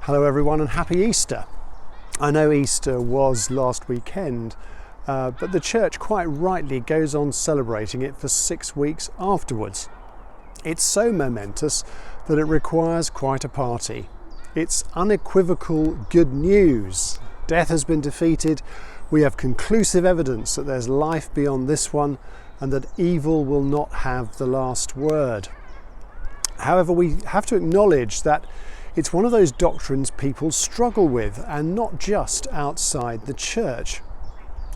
Hello everyone and happy Easter. I know Easter was last weekend, but the church quite rightly goes on celebrating it for 6 weeks afterwards. It's so momentous that it requires quite a party. It's unequivocal good news. Death has been defeated. We have conclusive evidence that there's life beyond this one and that evil will not have the last word. However, we have to acknowledge that it's one of those doctrines people struggle with, and not just outside the church.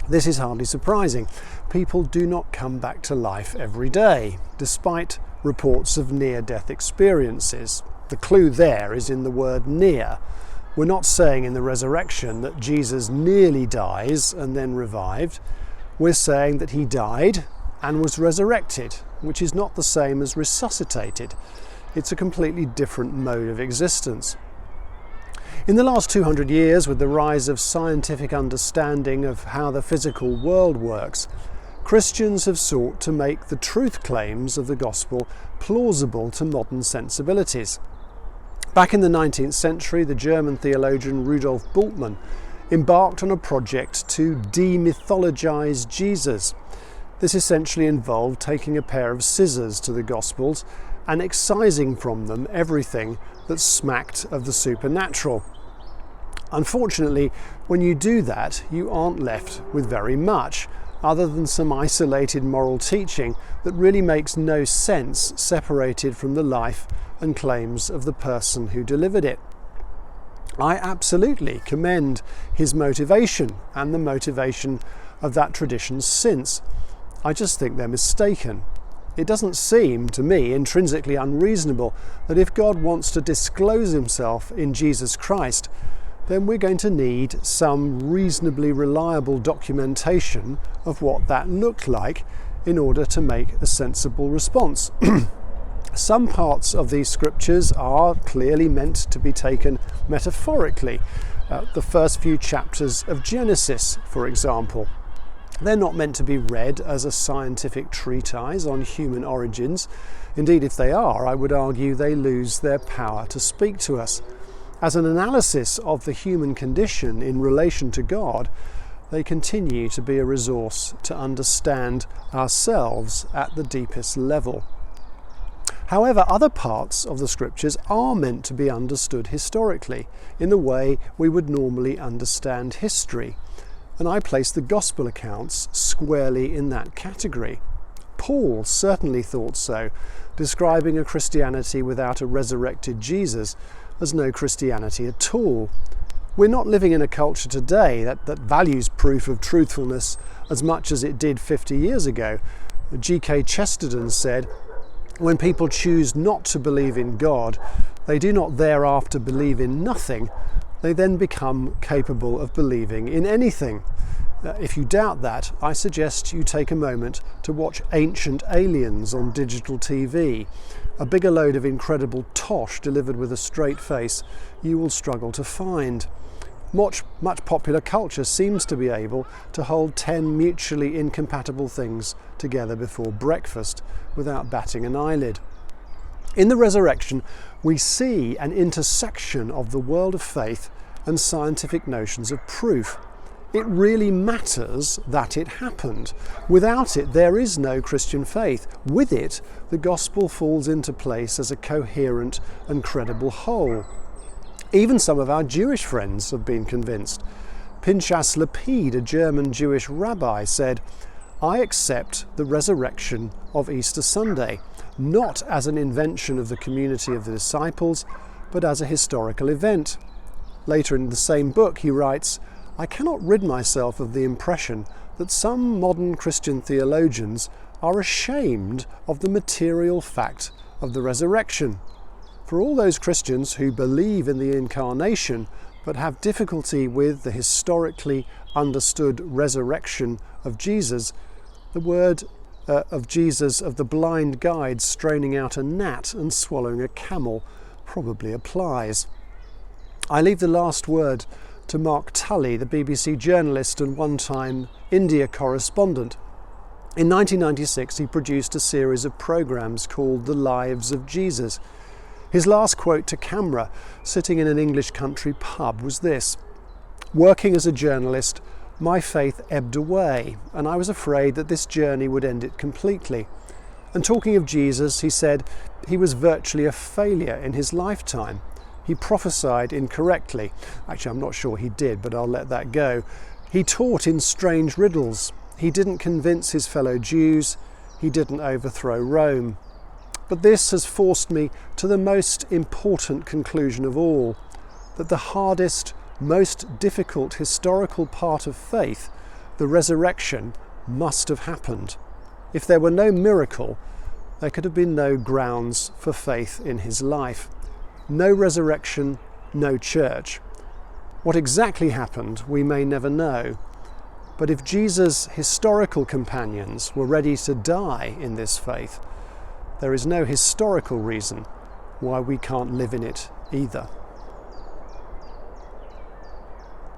This is hardly surprising. People do not come back to life every day, despite reports of near-death experiences. The clue there is in the word near. We're not saying in the resurrection that Jesus nearly dies and then revived. We're saying that he died and was resurrected, which is not the same as resuscitated. It's a completely different mode of existence. In the last 200 years, with the rise of scientific understanding of how the physical world works, Christians have sought to make the truth claims of the gospel plausible to modern sensibilities. Back in the 19th century, the German theologian Rudolf Bultmann embarked on a project to demythologize Jesus. This essentially involved taking a pair of scissors to the Gospels and excising from them everything that smacked of the supernatural. Unfortunately, when you do that, you aren't left with very much, other than some isolated moral teaching that really makes no sense separated from the life and claims of the person who delivered it. I absolutely commend his motivation and the motivation of that tradition since. I just think they're mistaken. It doesn't seem to me intrinsically unreasonable that if God wants to disclose himself in Jesus Christ, then we're going to need some reasonably reliable documentation of what that looked like in order to make a sensible response. Some parts of these scriptures are clearly meant to be taken metaphorically. The first few chapters of Genesis, for example. They're not meant to be read as a scientific treatise on human origins. Indeed, if they are, I would argue they lose their power to speak to us. As an analysis of the human condition in relation to God, they continue to be a resource to understand ourselves at the deepest level. However, other parts of the scriptures are meant to be understood historically, in the way we would normally understand history. And I place the gospel accounts squarely in that category. Paul certainly thought so, describing a Christianity without a resurrected Jesus as no Christianity at all. We're not living in a culture today that values proof of truthfulness as much as it did 50 years ago. G.K. Chesterton said, "When people choose not to believe in God, they do not thereafter believe in nothing. They then become capable of believing in anything." If you doubt that, I suggest you take a moment to watch Ancient Aliens on digital TV. A bigger load of incredible tosh delivered with a straight face you will struggle to find. Much popular culture seems to be able to hold 10 mutually incompatible things together before breakfast without batting an eyelid. In the resurrection, we see an intersection of the world of faith and scientific notions of proof. It really matters that it happened. Without it, there is no Christian faith. With it, the gospel falls into place as a coherent and credible whole. Even some of our Jewish friends have been convinced. Pinchas Lapid, a German Jewish rabbi, said, "I accept the resurrection of Easter Sunday, not as an invention of the community of the disciples, but as a historical event." Later in the same book, he writes, "I cannot rid myself of the impression that some modern Christian theologians are ashamed of the material fact of the resurrection. For all those Christians who believe in the incarnation but have difficulty with the historically understood resurrection of Jesus, the word of Jesus of the blind guide straining out a gnat and swallowing a camel probably applies." I leave the last word to Mark Tully, the BBC journalist and one-time India correspondent. In 1996, he produced a series of programmes called The Lives of Jesus. His last quote to camera, sitting in an English country pub, was this: "Working as a journalist, my faith ebbed away, and I was afraid that this journey would end it completely." And talking of Jesus, he said he was virtually a failure in his lifetime. He prophesied incorrectly. Actually, I'm not sure he did, but I'll let that go. He taught in strange riddles. He didn't convince his fellow Jews. He didn't overthrow Rome. But this has forced me to the most important conclusion of all, that the hardest, most difficult historical part of faith, the resurrection, must have happened. If there were no miracle, there could have been no grounds for faith in his life. No resurrection, no church. What exactly happened, we may never know. But if Jesus' historical companions were ready to die in this faith, there is no historical reason why we can't live in it either.